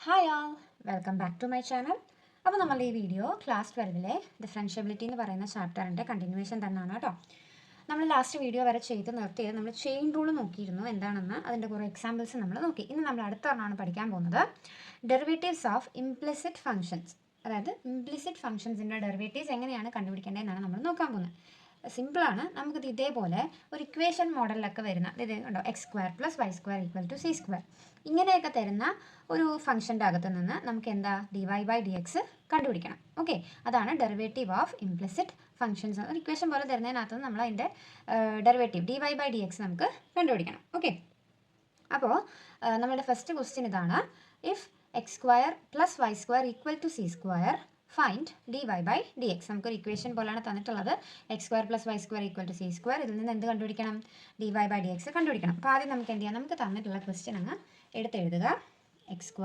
Hi all, welcome back to my channel. അപ്പോൾ നമ്മളുടെ ഈ വീഡിയോ ക്ലാസ് 12-ലെ ഡിഫറൻഷ്യബിലിറ്റി എന്ന് പറയുന്ന ചാപ്റ്ററിൻ്റെ കണ്ടിന്യൂവേഷൻ തന്നെയാണ് കേട്ടോ. നമ്മൾ ലാസ്റ്റ് വീഡിയോ വരെ ചെയ്ത് നിർത്തിയത് നമ്മൾ ചെയിൻ റൂൾ നോക്കിയിരുന്നു എന്താണെന്ന്, അതിൻ്റെ കുറേ എക്സാമ്പിൾസ് നമ്മൾ നോക്കി. ഇന്ന് നമ്മൾ അടുത്ത ഒരെണ്ണമാണ് പഠിക്കാൻ പോകുന്നത്, ഡെറിവേറ്റീവ്സ് ഓഫ് ഇംപ്ലിസിറ്റ് ഫംഗ്ഷൻസ്. അതായത് ഇംപ്ലിസിറ്റ് ഫംഗ്ഷൻസിൻ്റെ ഡെറിവേറ്റീവ്സ് എങ്ങനെയാണ് കണ്ടുപിടിക്കേണ്ടതെന്നാണ് നമ്മൾ നോക്കാൻ പോകുന്നത്. സിമ്പിളാണ്. നമുക്കിത് ഇതേപോലെ ഒരു ഇക്വേഷൻ മോഡലിലൊക്കെ വരുന്ന ഇത് ഉണ്ടോ, x² + y² = c², ഇങ്ങനെയൊക്കെ തരുന്ന ഒരു ഫംഗ്ഷൻ്റെ അകത്ത് നിന്ന് നമുക്ക് എന്താ dy/dx കണ്ടുപിടിക്കണം. ഓക്കെ, അതാണ് ഡെറിവേറ്റീവ് ഓഫ് ഇംപ്ലിസിറ്റ് ഫംഗ്ഷൻസ്. ഒരു ഇക്വേഷൻ പോലെ തരുന്നതിനകത്ത് നമ്മൾ അതിൻ്റെ ഡെറിവേറ്റീവ് dy/dx നമുക്ക് കണ്ടുപിടിക്കണം. ഓക്കെ, അപ്പോൾ നമ്മുടെ ഫസ്റ്റ് ക്വസ്റ്റ്യൻ ഇതാണ്, if x² + y² = c², find dy/dx. നമുക്കൊരു ഇക്വേഷൻ പോലെയാണ് തന്നിട്ടുള്ളത്, x² + y² = c². ഇതിൽ നിന്ന് എന്ത് കണ്ടുപിടിക്കണം? dy/dx കണ്ടുപിടിക്കണം. അപ്പോൾ ആദ്യം നമുക്ക് എന്ത് ചെയ്യാം, നമുക്ക് തന്നിട്ടുള്ള ക്വസ്റ്റ്യൻ അങ്ങ് എടുത്തെഴുതുക. x² +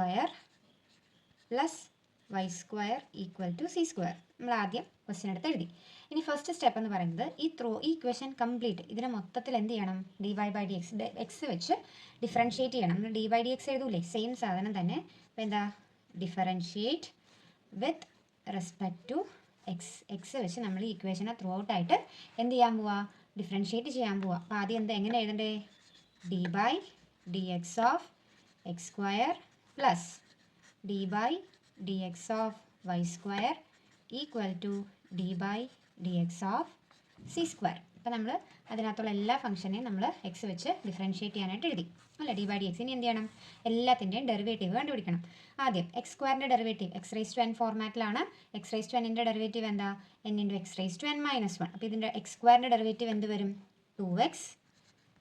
y² = c². നമ്മൾ ആദ്യം ക്വസ്റ്റ്യൻ എടുത്ത് എഴുതി. ഇനി ഫസ്റ്റ് സ്റ്റെപ്പ് എന്ന് പറയുന്നത് ഈ ഇക്വേഷൻ കംപ്ലീറ്റ് ഇതിനെ മൊത്തത്തിൽ എന്ത് ചെയ്യണം, dy/dx എക്സ് വെച്ച് ഡിഫറൻഷിയേറ്റ് ചെയ്യണം. നമ്മൾ dy/dx എഴുതൂലേ, സെയിം സാധനം തന്നെ. അപ്പോൾ എന്താ, differentiate with respect to x വെച്ച് നമ്മൾ ഈ ഇക്വേഷനെ ത്രൂ ഔട്ട് ആയിട്ട് എന്ത് ചെയ്യാൻ പോവാ, ഡിഫറൻഷിയേറ്റ് ചെയ്യാൻ പോവാ. അപ്പോൾ ആദ്യം എങ്ങനെ എഴുതണ്ടേ, dy/dx of x² + dy/dx of y² = dy/dx of c². അപ്പോൾ നമ്മൾ അതിനകത്തുള്ള എല്ലാ ഫംഗ്ഷനെയും നമ്മൾ എക്സ് വെച്ച് ഡിഫറൻഷിയേറ്റ് ചെയ്യാനായിട്ട് എഴുതി അല്ല, dy/dx. ഇനി എന്ത് ചെയ്യണം, എല്ലാത്തിൻ്റെയും ഡെറിവേറ്റീവ് കണ്ടുപിടിക്കണം. ആദ്യം x²ൻ്റെ ഡെറിവേറ്റീവ് x⁻n ഫോർമാറ്റിലാണ്. x⁻nൻ്റെ ഡെറിവേറ്റീവ് എന്താ, n × x⁻n - 1. അപ്പോൾ ഇതിൻ്റെ x²ൻ്റെ ഡെറിവേറ്റീവ് എന്ത് വരും, 2x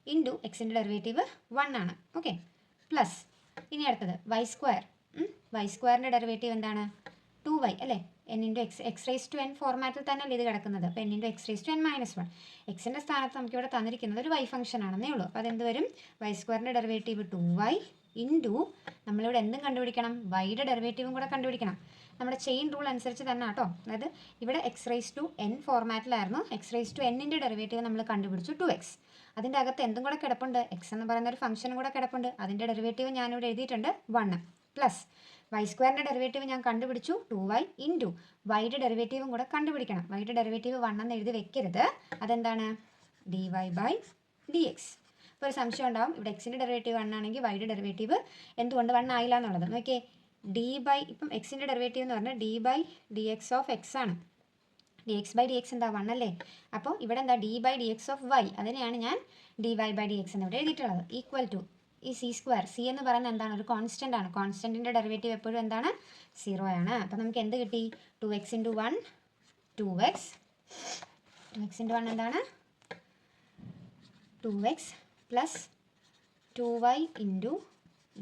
× x-ൻ്റെ ഡെറിവേറ്റീവ് 1 ആണ്. ഓക്കെ, പ്ലസ് ഇനി അടുത്തത് y²ൻ്റെ ഡെറിവേറ്റീവ് എന്താണ്, 2y അല്ലേ, n × x⁻n ഫോർമാറ്റിൽ തന്നെയല്ലേ ഇത് കിടക്കുന്നത്. അപ്പോൾ n × x⁻n - 1. എക്സിൻ്റെ സ്ഥാനത്ത് നമുക്കിവിടെ തന്നിരിക്കുന്നത് ഒരു y ഫംഗ്ഷൻ ആണെന്നേ ഉള്ളൂ. അപ്പോൾ അതെന്ത് വരും, y² ഡെറിവേറ്റീവ് 2y × നമ്മളിവിടെ എന്തും കണ്ടുപിടിക്കണം, y-യുടെ ഡെറിവേറ്റീവും കൂടെ കണ്ടുപിടിക്കണം. നമ്മുടെ ചെയിൻ റൂൾ അനുസരിച്ച് തന്നെ കേട്ടോ. അതായത് ഇവിടെ x⁻n ഫോർമാറ്റിലായിരുന്നു, x⁻n-ൻ്റെ ഡെറിവേറ്റീവ് നമ്മൾ കണ്ടുപിടിച്ചു 2x. അതിൻ്റെ അകത്ത് എന്തും കൂടെ കിടപ്പുണ്ട്, എക്സ് എന്ന് പറയുന്ന ഒരു ഫംഗ്ഷനും കൂടെ കിടപ്പുണ്ട്. അതിൻ്റെ ഡെറിവേറ്റീവ് ഞാനിവിടെ എഴുതിയിട്ടുണ്ട് 1 പ്ലസ് y²ൻ്റെ ഡെറിവേറ്റീവ് ഞാൻ കണ്ടുപിടിച്ചു 2y × y-യുടെ ഡെറിവേറ്റീവും കൂടെ കണ്ടുപിടിക്കണം. y-യുടെ ഡെറിവേറ്റീവ് 1 എന്ന് എഴുതി വെക്കരുത്, അതെന്താണ്, dy/dx. ഇപ്പോൾ ഒരു സംശയം ഉണ്ടാവും, ഇവിടെ എക്സിൻ്റെ ഡെറിവേറ്റീവ് 1 ആണെങ്കിൽ y-യുടെ ഡെറിവേറ്റീവ് എന്തുകൊണ്ട് 1 ആയില്ല എന്നുള്ളത്. നോക്കിയേ, ഇപ്പം എക്സിൻ്റെ ഡെറിവേറ്റീവ് എന്ന് പറഞ്ഞാൽ dy/dx ഓഫ് എക്സ് ആണ്. dx/dx എന്താ 1 അല്ലേ. അപ്പോൾ ഇവിടെ എന്താ dy/dx ഓഫ് y, അതിനെയാണ് ഞാൻ dy/dx എന്ന് ഇവിടെ എഴുതിയിട്ടുള്ളത്. ഈക്വൽ ടു ഈ c², c എന്ന് പറയുന്നത് എന്താണ്, ഒരു കോൺസ്റ്റൻ്റ് ആണ്. കോൺസ്റ്റൻറ്റിൻ്റെ ഡെറിവേറ്റീവ് എപ്പോഴും എന്താണ്, 0 ആണ്. അപ്പോൾ നമുക്ക് എന്ത് കിട്ടി, 2x × 1 2x, 2x × 1 എന്താണ് 2x പ്ലസ് 2y ×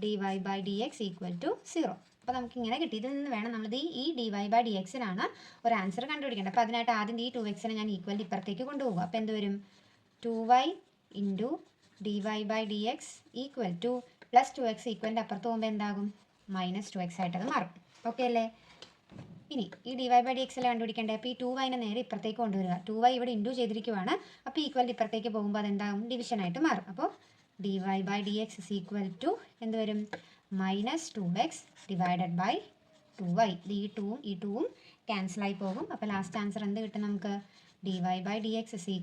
dy/dx = 0. അപ്പോൾ നമുക്കിങ്ങനെ കിട്ടി. ഇതിൽ നിന്ന് വേണം നമ്മൾ ഈ dy/dx-നാണ് ഒരു ആൻസർ കണ്ടുപിടിക്കേണ്ടത്. അപ്പോൾ അതിനായിട്ട് ആദ്യം ഈ 2x-നെ ഞാൻ ഈക്വൽ ഇപ്പുറത്തേക്ക് കൊണ്ടുപോകും. അപ്പോൾ എന്ത് വരും, 2y × dy/dx = പ്ലസ് 2x ഈക്വലിൻ്റെ അപ്പുറത്ത് പോകുമ്പോൾ എന്താകും, -2x ആയിട്ടത് മാറും. ഓക്കെ അല്ലേ. ഇനി ഈ dy/dx കണ്ടുപിടിക്കേണ്ടത്. അപ്പോൾ ഈ 2y-നെ നേരെ ഇപ്പുറത്തേക്ക് കൊണ്ടുവരിക. 2y ഇവിടെ ഇൻറ്റു ചെയ്തിരിക്കുവാണ്. അപ്പോൾ ഈക്വലിൻ്റെ ഇപ്പുറത്തേക്ക് പോകുമ്പോൾ അതെന്താകും, ഡിവിഷനായിട്ട് മാറും. അപ്പോൾ dy/dx = എന്ത് വരും, -2x / 2y. ഈ 2ഉം ക്യാൻസലായി പോകും. അപ്പോൾ ലാസ്റ്റ് ആൻസർ എന്ത് കിട്ടും നമുക്ക്, dy/dx =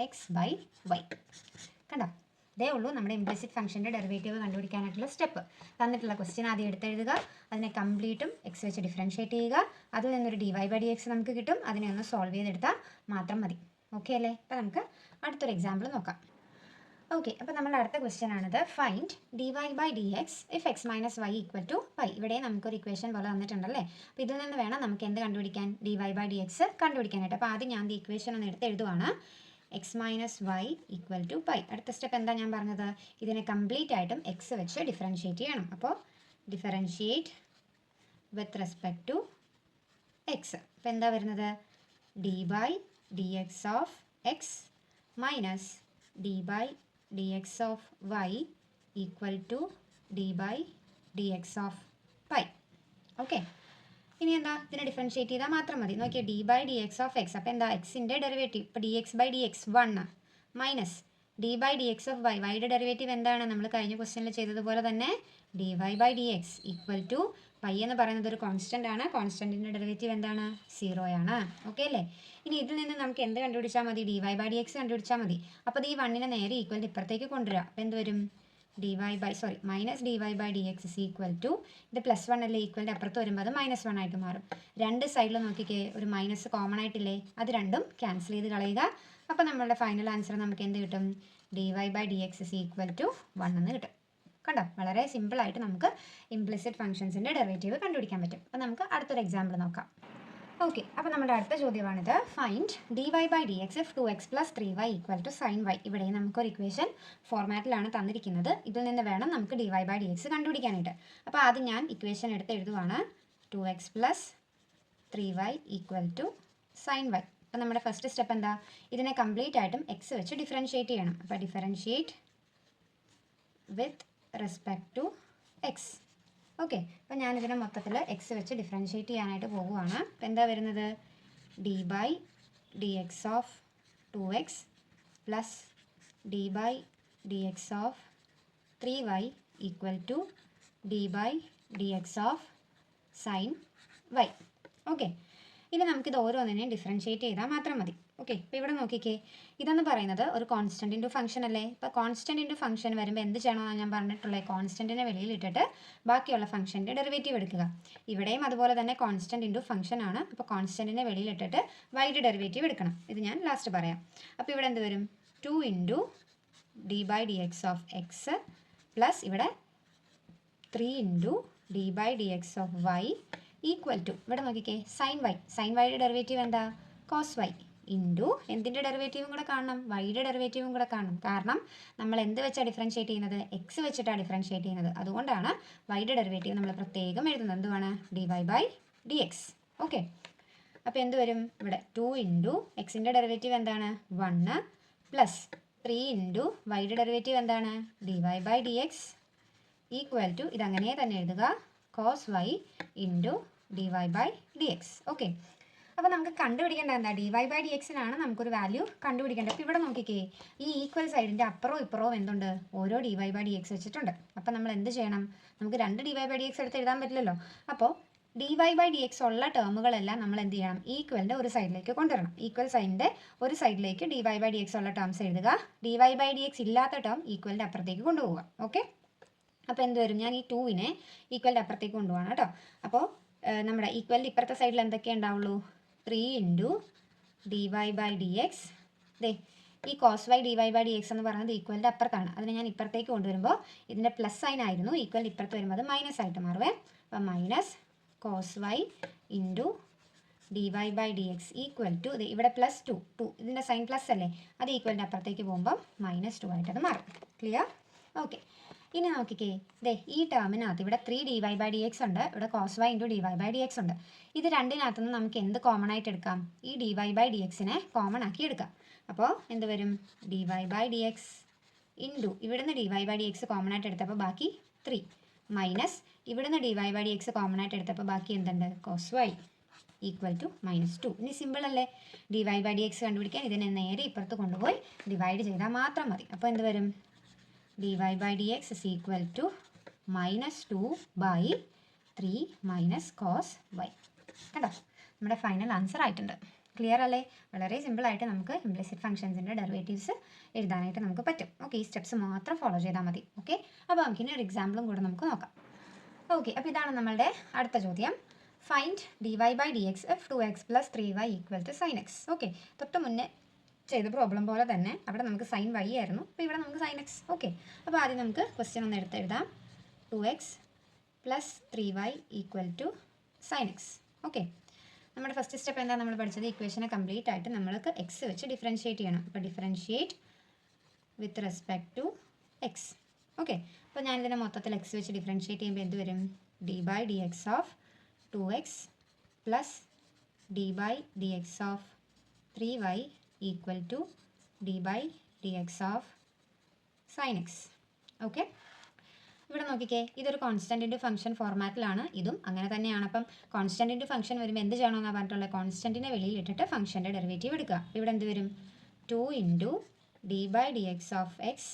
-x/y. കണ്ടോ, ഇതേ ഉള്ളൂ നമ്മുടെ ഇംപ്ലിസിറ്റ് ഫംഗ്ഷൻ്റെ ഡെറിവേറ്റീവ് കണ്ടുപിടിക്കാനായിട്ടുള്ള സ്റ്റെപ്പ്. തന്നിട്ടുള്ള ക്വസ്റ്റ്യൻ ആദ്യം എടുത്തെഴുതുക, അതിനെ കംപ്ലീറ്റും എക്സ് വെച്ച് ഡിഫറൻഷിയേറ്റ് ചെയ്യുക. അതിൽ നിന്നൊരു dy/dx നമുക്ക് കിട്ടും, അതിനെ ഒന്ന് സോൾവ് ചെയ്തെടുത്താൽ മാത്രം മതി. ഓക്കെ അല്ലേ. അപ്പോൾ നമുക്ക് അടുത്തൊരു എക്സാമ്പിൾ നോക്കാം. ഓക്കെ, അപ്പോൾ നമ്മുടെ അടുത്ത ക്വസ്റ്റ്യൻ ആണിത്, find dy/dx if x - y = y. ഇവിടെ നമുക്കൊരു ഇക്വേഷൻ പോലെ തന്നിട്ടുണ്ടല്ലേ. അപ്പോൾ ഇതിൽ നിന്ന് വേണം നമുക്ക് എന്ത് കണ്ടുപിടിക്കാൻ, dy/dx കണ്ടുപിടിക്കാനായിട്ട്. അപ്പോൾ ആദ്യം ഞാൻ ഈ ഇക്വേഷൻ ഒന്ന് എടുത്ത് എഴുതുവാണ്, x - y = y. അടുത്ത സ്റ്റെപ്പ് എന്താ ഞാൻ പറഞ്ഞത്, ഇതിനെ കംപ്ലീറ്റ് ആയിട്ടും എക്സ് വെച്ച് ഡിഫറൻഷിയേറ്റ് ചെയ്യണം. അപ്പോൾ differentiate with respect to x. അപ്പോൾ എന്താ വരുന്നത്, dy/dx of x minus dy/dx of y = dy/dx of y. Okay, ഇനി എന്താ, ഇതിനെ ഡിഫറൻഷിയേറ്റ് ചെയ്താൽ മാത്രം മതി. നോക്കിയാൽ dy/dx ഓഫ് എക്സ്, അപ്പോൾ എന്താ, എക്സിൻ്റെ ഡെറിവേറ്റീവ് ഇപ്പോൾ dx/dx 1 minus d by d x of y, വൈയുടെ ഡെറിവേറ്റീവ് എന്താണ്? നമ്മൾ കഴിഞ്ഞ ക്വസ്റ്റ്യനിൽ ചെയ്തതുപോലെ തന്നെ d y by d x equal to pi എന്ന് പറയുന്നത് ഒരു കോൺസ്റ്റൻ്റ് ആണ്. കോൺസ്റ്റൻറ്റിൻ്റെ ഡെറിവേറ്റീവ് എന്താണ്? 0 ആണ്. ഓക്കെ അല്ലേ? ഇനി ഇതിൽ നിന്ന് നമുക്ക് എന്ത് കണ്ടുപിടിച്ചാൽ മതി? D y by d x കണ്ടുപിടിച്ചാൽ മതി. അപ്പോൾ ഈ 1നെ നേരെ ഈക്വൽ ഇപ്പുറത്തേക്ക് കൊണ്ടുവരിക. അപ്പോൾ എന്ത് വരും? Minus d y by d x is equal to, ഇത് +1 അല്ലേ, ഈക്വലിൻ്റെ അപ്പുറത്ത് വരുമ്പോൾ അത് -1 ആയിട്ട് മാറും. രണ്ട് സൈഡിൽ നോക്കിക്കേ, ഒരു മൈനസ് കോമൺ ആയിട്ടില്ലേ? അത് രണ്ടും ക്യാൻസൽ ചെയ്ത് കളയുക. അപ്പോൾ നമ്മളുടെ ഫൈനൽ ആൻസർ നമുക്ക് എന്ത് കിട്ടും? D y by d x is equal to 1 എന്ന് കിട്ടും. കണ്ടോ? വളരെ സിമ്പിളായിട്ട് നമുക്ക് ഇംപ്ലിസിറ്റ് ഫംഗ്ഷൻസിൻ്റെ ഡെറിവേറ്റീവ് കണ്ടുപിടിക്കാൻ പറ്റും. അപ്പോൾ നമുക്ക് അടുത്തൊരു എക്സാമ്പിൾ നോക്കാം. ഓക്കെ, അപ്പോൾ നമ്മുടെ അടുത്ത ചോദ്യമാണിത്. Find d y by d x if 2x + 3y equal to sine y. ഇവിടെ നമുക്കൊരു ഇക്വേഷൻ ഫോർമാറ്റിലാണ് തന്നിരിക്കുന്നത്. ഇതിൽ നിന്ന് വേണം നമുക്ക് d y by d x കണ്ടുപിടിക്കാനായിട്ട്. അപ്പോൾ ആദ്യം ഞാൻ ഇക്വേഷൻ എടുത്ത് എഴുതുവാണ്. 2x + 3y equal to sine y. അപ്പോൾ നമ്മുടെ ഫസ്റ്റ് സ്റ്റെപ്പ് എന്താ? ഇതിനെ കംപ്ലീറ്റ് ആയിട്ടും എക്സ് വെച്ച് ഡിഫറൻഷ്യേറ്റ് ചെയ്യണം. അപ്പോൾ differentiate with respect to x. Okay, അപ്പോൾ ഞാനിതിനെ മൊത്തത്തിൽ എക്സ് വെച്ച് ഡിഫറൻഷ്യേറ്റ് ചെയ്യാനായിട്ട് പോകുവാണ്. അപ്പോൾ എന്താ വരുന്നത്? D by d x of 2x plus d by d x of 3y equal to d by d x of sine y. Okay, ഇനി നമുക്കിത് ഓരോന്നിനെയും ഡിഫറൻഷ്യേറ്റ് ചെയ്താൽ മാത്രം മതി. ഓക്കെ, ഇപ്പോൾ ഇവിടെ നോക്കിക്കേ, ഇതെന്ന് പറയുന്നത് ഒരു കോൺസ്റ്റൻ്റ് ഇൻറ്റു ഫംഗ്ഷൻ അല്ലേ? ഇപ്പോൾ കോൺസ്റ്റൻ്റ് ഇൻറ്റു ഫംഗ്ഷൻ വരുമ്പോൾ എന്ത് ചെയ്യണമെന്നാണ് ഞാൻ പറഞ്ഞിട്ടുള്ളത്? കോൺസ്റ്റൻറ്റിനെ വെളിയിലിട്ടിട്ട് ബാക്കിയുള്ള ഫംഗ്ഷൻ്റെ ഡെറിവേറ്റീവ് എടുക്കുക. ഇവിടെയും അതുപോലെ തന്നെ കോൺസ്റ്റൻ്റ് ഇൻറ്റു ഫംഗ്ഷൻ ആണ്. അപ്പോൾ കോൺസ്റ്റൻറ്റിനെ വെളിയിലിട്ടിട്ട് വൈയുടെ ഡെറിവേറ്റീവ് എടുക്കണം. ഇത് ഞാൻ ലാസ്റ്റ് പറയാം. അപ്പോൾ ഇവിടെ എന്ത് വരും? 2 into d by d x of x plus ഇവിടെ 3 into d by d x of y equal to, ഇവിടെ നോക്കിക്കേ, സൈൻ വൈ. സൈൻ വൈയുടെ ഡെറിവേറ്റീവ് എന്താ? കോസ് വൈ ഇൻറ്റു എന്തിൻ്റെ ഡെറിവേറ്റീവും കൂടെ കാണണം? വൈയുടെ ഡെറിവേറ്റീവും കൂടെ കാണണം. കാരണം നമ്മൾ എന്ത് വെച്ചാണ് ഡിഫറൻഷ്യേറ്റ് ചെയ്യുന്നത്? എക്സ് വെച്ചിട്ടാണ് ഡിഫറൻഷ്യേറ്റ് ചെയ്യുന്നത്. അതുകൊണ്ടാണ് വൈയുടെ ഡെറിവേറ്റീവ് നമ്മൾ പ്രത്യേകം എഴുതുന്നത്. എന്തുവാണ്? D y by d x. Okay, അപ്പോൾ എന്ത് വരും? ഇവിടെ 2 ഇൻറ്റു എക്സിൻ്റെ ഡെറിവേറ്റീവ് എന്താണ്? 1 പ്ലസ് 3 ഇൻറ്റു വൈയുടെ ഡെറിവേറ്റീവ് എന്താണ്? D y by d x equal to, ഇതങ്ങനെ തന്നെ എഴുതുക, cos y into d y by d x. Okay, അപ്പോൾ നമുക്ക് കണ്ടുപിടിക്കേണ്ടത് എന്താ? ഡി വൈ ബൈ ഡി എക്സിനാണ് നമുക്കൊരു വാല്യൂ കണ്ടുപിടിക്കേണ്ടത്. അപ്പോൾ ഇവിടെ നോക്കിക്കേ, ഈ ഈക്വൽ സൈഡിൻ്റെ അപ്പുറവും ഇപ്പുറവും എന്തുണ്ട്? ഓരോ d y by d x വെച്ചിട്ടുണ്ട്. അപ്പോൾ നമ്മൾ എന്ത് ചെയ്യണം? നമുക്ക് 2 d y by d x എടുത്ത് എഴുതാൻ പറ്റില്ലല്ലോ. അപ്പോൾ d y by d x ഉള്ള ടേമുകളെല്ലാം നമ്മൾ എന്ത് ചെയ്യണം? ഈക്വലിൻ്റെ ഒരു സൈഡിലേക്ക് കൊണ്ടുവരണം. ഈക്വൽ സൈഡിൻ്റെ ഒരു സൈഡിലേക്ക് d y by d x ഉള്ള ടേംസ് എഴുതുക. D y by d x ഇല്ലാത്ത ടേം ഈക്വലിൻ്റെ അപ്പുറത്തേക്ക് കൊണ്ടുപോവുക. ഓക്കെ, അപ്പോൾ എന്ത് വരും? ഞാൻ ഈ 2നെ ഈക്വലിൻ്റെ അപ്പുറത്തേക്ക് കൊണ്ടുപോകണം കേട്ടോ. അപ്പോൾ നമ്മുടെ ഈക്വലിൻ്റെ ഇപ്പുറത്തെ സൈഡിൽ എന്തൊക്കെ ഉണ്ടാവുള്ളൂ? 3 into d y by d x. ദേ, ഈ cos y d y by d x എന്ന് പറയുന്നത് ഈക്വലിൻ്റെ അപ്പുറത്താണ്. അതിനെ ഞാൻ ഇപ്പുറത്തേക്ക് കൊണ്ടുവരുമ്പോൾ ഇതിൻ്റെ പ്ലസ് സൈൻ ആയിരുന്നു, ഈക്വലിൻ്റെ ഇപ്പുറത്ത് വരുമ്പോൾ അത് മൈനസ് ആയിട്ട് മാറുവേ. അപ്പോൾ minus cos y into d y by d x equal to, ഇവിടെ +2 ഇതിൻ്റെ സൈൻ പ്ലസ് അല്ലേ, അത് ഈക്വലിൻ്റെ അപ്പുറത്തേക്ക് പോകുമ്പോൾ -2 ആയിട്ട് അത് മാറും. ക്ലിയർ? ഓക്കെ, ഇനി നോക്കിക്കേ, ഈ ടേമിനകത്ത് ഇവിടെ 3 d y by d x ഉണ്ട്, ഇവിടെ cos y into d y by d x ഉണ്ട്. ഇത് രണ്ടിനകത്തുനിന്ന് നമുക്ക് എന്ത് കോമൺ ആയിട്ട് എടുക്കാം? ഈ ഡി വൈ ബൈ ഡി എക്സിനെ കോമൺ ആക്കി എടുക്കാം. അപ്പോൾ എന്ത് വരും? D y by d x into ഇവിടുന്ന് d y by d x common ആയിട്ട് എടുത്തപ്പോൾ ബാക്കി 3 മൈനസ് ഇവിടുന്ന് d y by d x common ആയിട്ട് എടുത്തപ്പോൾ ബാക്കി എന്തുണ്ട്? Cos Y equal to -2. ഇനി സിമ്പിൾ അല്ലേ? D y by d x കണ്ടുപിടിക്കാൻ ഇതിനെ നേരെ ഇപ്പുറത്ത് കൊണ്ടുപോയി ഡിവൈഡ് ചെയ്താൽ മാത്രം മതി. അപ്പോൾ എന്ത് വരും? D y by d x is equal to -2/3 minus cos y. കണ്ടോ? നമ്മുടെ ഫൈനൽ ആൻസർ ആയിട്ടുണ്ട്. ക്ലിയർ അല്ലേ? വളരെ സിമ്പിളായിട്ട് നമുക്ക് ഇംപ്ലിസിറ്റ് ഫംഗ്ഷൻസിൻ്റെ ഡെറിവേറ്റീവ്സ് എഴുതാനായിട്ട് നമുക്ക് പറ്റും. ഓക്കെ, ഈ സ്റ്റെപ്സ് മാത്രം ഫോളോ ചെയ്താൽ മതി. ഓക്കെ, അപ്പോൾ നമുക്കിനി ഒരു എക്സാമ്പിളും കൂടെ നമുക്ക് നോക്കാം. ഓക്കെ, അപ്പോൾ ഇതാണ് നമ്മളുടെ അടുത്ത ചോദ്യം. Find d y by d x if 2x + 3y equal to sine x. Okay, തൊട്ട് മുന്നേ ചെയ്ത പ്രോബ്ലം പോലെ തന്നെ അവിടെ നമുക്ക് സൈൻ വൈ ആയിരുന്നു, അപ്പോൾ ഇവിടെ നമുക്ക് സൈൻ എക്സ്. ഓക്കെ, അപ്പോൾ ആദ്യം നമുക്ക് ക്വസ്റ്റ്യൻ ഒന്ന് എടുത്തെഴുതാം. 2x + 3y equal to sine x. Okay, നമ്മുടെ ഫസ്റ്റ് സ്റ്റെപ്പ് എന്താ നമ്മൾ പഠിച്ചത്? ഇക്വേഷനെ കംപ്ലീറ്റ് ആയിട്ട് നമ്മൾക്ക് എക്സ് വെച്ച് ഡിഫറൻഷ്യേറ്റ് ചെയ്യണം. അപ്പോൾ differentiate with respect to x. Okay, അപ്പോൾ ഞാനിതിനെ മൊത്തത്തിൽ എക്സ് വെച്ച് ഡിഫറൻഷ്യേറ്റ് ചെയ്യുമ്പോൾ എന്ത് വരും? D by d x of 2x plus d by d x of 3y equal to d by d x of sine x. Okay, ഇവിടെ നോക്കിക്കേ, ഇതൊരു കോൺസ്റ്റൻ്റ് ഇൻറ്റു ഫംഗ്ഷൻ ഫോർമാറ്റിലാണ്. ഇതും അങ്ങനെ തന്നെയാണ്. അപ്പം കോൺസ്റ്റൻ്റ് ഇൻറ്റു ഫംഗ്ഷൻ വരുമ്പോൾ എന്ത് ചെയ്യണമെന്നാണ് പറഞ്ഞിട്ടുള്ളത്? കോൺസ്റ്റൻറ്റിനെ വെളിയിലിട്ടിട്ട് ഫംഗ്ഷൻ്റെ ഡെറിവേറ്റീവ് എടുക്കുക. ഇവിടെ എന്ത് വരും? 2 into d by d x of x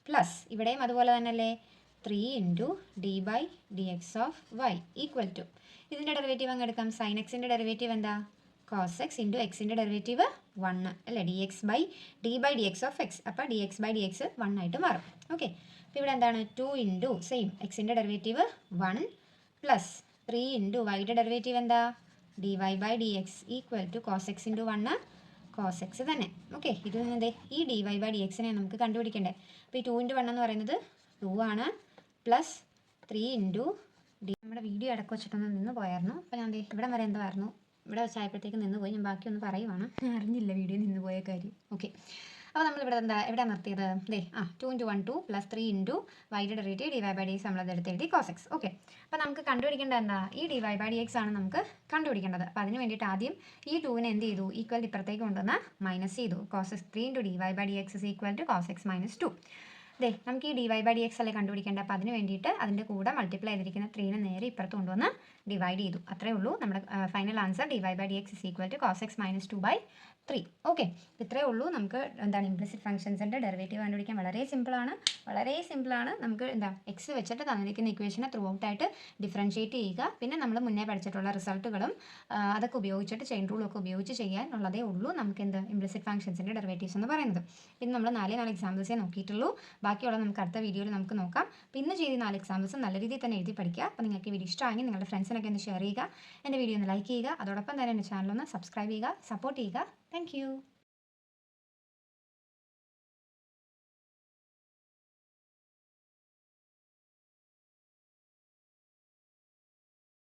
plus ഇവിടെയും അതുപോലെ തന്നെ അല്ലേ 3 into d by d x of y equal to ഇതിൻ്റെ ഡെറിവേറ്റീവ് അങ്ങ് എടുക്കാം. സൈൻ എക്സിൻ്റെ ഡെറിവേറ്റീവ് എന്താ കോസ് എക്സ് ഇൻറ്റു എക്സിൻ്റെ ഡെറിവേറ്റീവ് 1 അല്ലേ d x by d x of x. അപ്പോൾ d x by d x 1 ആയിട്ട് മാറും. ഓക്കെ, അപ്പോൾ ഇവിടെ എന്താണ് 2 ഇൻറ്റു സെയിം എക്സിൻ്റെ ഡെറിവേറ്റീവ് 1 പ്ലസ് 3 ഇൻറ്റു വൈയുടെ ഡെറിവേറ്റീവ് എന്താ d y by d x equal to cos x into 1 cos x തന്നെ. ഓക്കെ, ഇതിൽ നിന്ന് ഈ ഡി വൈ ബൈ ഡി എക്സിനെ നമുക്ക് കണ്ടുപിടിക്കണ്ടേ. അപ്പോൾ ഈ 2 ഇൻറ്റു 1 എന്ന് പറയുന്നത് 2 ആണ് പ്ലസ് 3 ഇൻറ്റു ഡി. നമ്മുടെ വീഡിയോ ഇടയ്ക്ക് വെച്ചിട്ടൊന്ന് നിന്ന് പോയായിരുന്നു. അപ്പോൾ ഞാൻ ഇവിടെ വരെ എന്തായിരുന്നു ഇവിടെ വെച്ചായപ്പോഴത്തേക്ക് നിന്ന് പോയി. ഞാൻ ബാക്കിയൊന്ന് പറയുവാണ്, അറിഞ്ഞില്ല വീഡിയോ നിന്ന് പോയ കാര്യം. ഓക്കെ, അപ്പോൾ നമ്മളിവിടെ എവിടെ നിർത്തിയത് 2 ഇൻറ്റു 1 2 പ്ലസ് 3 ഇൻറ്റു വൈയുടെ derivative d y by d x നമ്മളത് എടുത്തെഴുതി കോസ് എക്സ്. ഓക്കെ, അപ്പോൾ നമുക്ക് കണ്ടുപിടിക്കേണ്ടത് എന്താ ഈ d y by d x ആണ് നമുക്ക് കണ്ടുപിടിക്കേണ്ടത്. അപ്പോൾ അതിന് വേണ്ടിയിട്ട് ആദ്യം ഈ 2നെ എന്ത് ചെയ്തു ഈക്വൽ ഇപ്പുറത്തേക്ക് കൊണ്ടുവന്ന് മൈനസ് ചെയ്തു. Cos x 3 into d y by d x is equal to cos x minus 2. നമുക്ക് ഈ d y by d x അല്ലേ കണ്ടുപിടിക്കേണ്ടത്. അപ്പോൾ അതിന് വേണ്ടിയിട്ട് അതിൻ്റെ കൂടെ മൾട്ടിപ്ലൈ ചെയ്തിരിക്കുന്ന 3നെ നേരെ ഇപ്പുറത്ത് കൊണ്ടുവന്ന് ഡിവൈഡ് ചെയ്തു. അത്രേ ഉള്ളൂ നമ്മുടെ final answer d y by d x is equal to cos x minus 2/3. Okay, ഇത്രേ ഉള്ളൂ. നമുക്ക് എന്താണ് ഇംപ്ലിസിറ്റ് ഫംഗ്ഷൻസിൻ്റെ ഡെറിവേറ്റീവ് കണ്ടുപിടിക്കാൻ വളരെ സിമ്പിളാണ്. നമുക്ക് എക്സ് വെച്ചിട്ട് തന്നിരിക്കുന്ന ഇക്വേഷനെ ത്രൂ ഔട്ടായിട്ട് ഡിഫറൻഷിയേറ്റ് ചെയ്യുക. പിന്നെ നമ്മൾ മുന്നേ പഠിച്ചിട്ടുള്ള റിസൾട്ടുകളും അതൊക്കെ ഉപയോഗിച്ചിട്ട് ചെയിൻ റൂളൊക്കെ ഉപയോഗിച്ച് ചെയ്യാനുള്ളതേ ഉള്ളൂ നമുക്ക് ഇംപ്ലിസിറ്റ് ഫംഗ്ഷൻസിൻ്റെ ഡെറിവേറ്റീവ്സ് എന്ന് പറയുന്നത്. പിന്നെ നമ്മൾ 4 എക്സാമ്പിൾസേ നോക്കിയിട്ടുള്ളൂ. ബാക്കിയുള്ള നമുക്ക് അടുത്ത വീഡിയോയിൽ നമുക്ക് നോക്കാം. പിന്നെ ചെയ്ത് 4 എക്സാമ്പിൾസ് നല്ല രീതിയിൽ തന്നെ എഴുതി പഠിക്കുക. അപ്പോൾ നിങ്ങൾക്ക് ഈ വീഡിയോ ഇഷ്ടമായെങ്കിൽ നിങ്ങളുടെ ഫ്രണ്ട്സിനൊക്കെ ഒന്ന് ഷെയർ ചെയ്യുക, എൻ്റെ വീഡിയോ ഒന്ന് ലൈക്ക് ചെയ്യുക, അതോടൊപ്പം തന്നെ എൻ്റെ ചാനൽ ഒന്ന് സബ്സ്ക്രൈബ് ചെയ്യുക, സപ്പോർട്ട് ചെയ്യുക. താങ്ക്